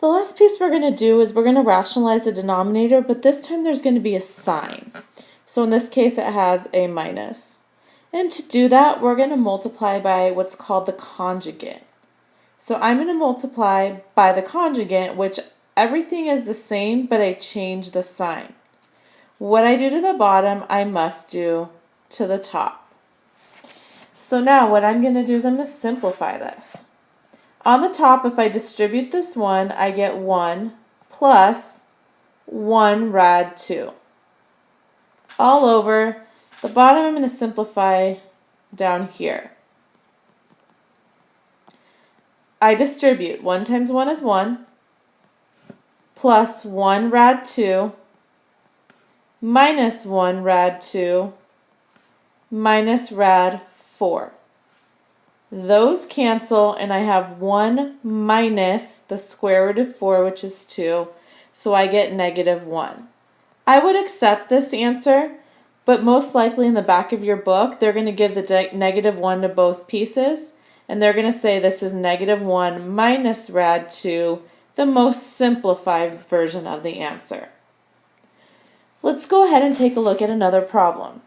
The last piece we're going to do is we're going to rationalize the denominator, but this time there's going to be a sign. So in this case it has a minus. And to do that, we're going to multiply by what's called the conjugate. So I'm going to multiply by the conjugate, which everything is the same, but I change the sign. What I do to the bottom, I must do to the top. So now what I'm going to do is I'm going to simplify this. On the top, if I distribute this 1, I get 1 plus 1 rad 2. All over. The bottom I'm going to simplify down here. I distribute. 1 times 1 is 1, plus 1 rad 2, minus 1 rad 2, minus rad 4. Those cancel, and I have 1 minus the square root of 4, which is 2, so I get negative 1. I would accept this answer, but most likely in the back of your book, they're going to give the negative 1 to both pieces, and they're going to say this is negative 1 minus rad 2, the most simplified version of the answer. Let's go ahead and take a look at another problem.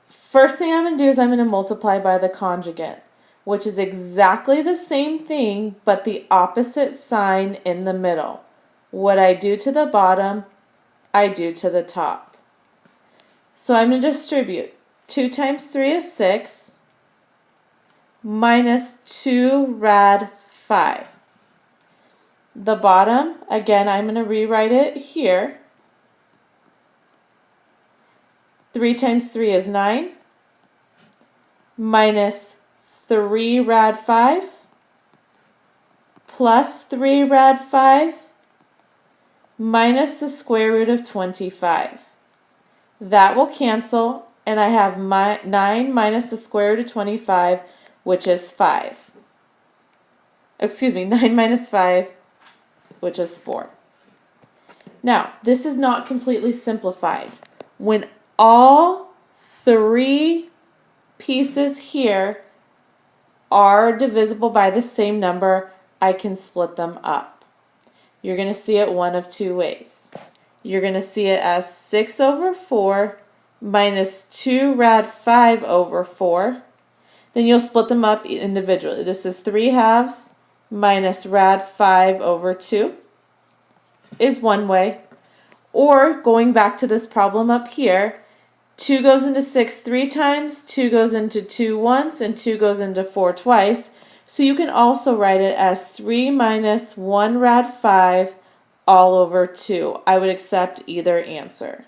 First thing I'm going to do is I'm going to multiply by the conjugate, which is exactly the same thing, but the opposite sign in the middle. What I do to the bottom, I do to the top. So I'm going to distribute. 2 times 3 is 6, minus 2 rad 5. The bottom, again, I'm going to rewrite it here. 3 times 3 is 9, minus 3 rad 5, plus 3 rad 5, minus the square root of 25. That will cancel, and I have 9 minus the square root of 25, which is 5. Excuse me, 9 minus 5, which is 4. Now, this is not completely simplified. When all 3 pieces here are divisible by the same number, I can split them up. You're going to see it one of 2 ways. You're going to see it as 6 over 4 minus 2 rad 5 over 4. Then you'll split them up individually. This is 3 halves minus rad 5 over 2 is one way. Or going back to this problem up here, 2 goes into 6 3 times, 2 goes into 2 once, and 2 goes into 4 twice. So you can also write it as 3 minus 1 rad 5 all over 2. I would accept either answer.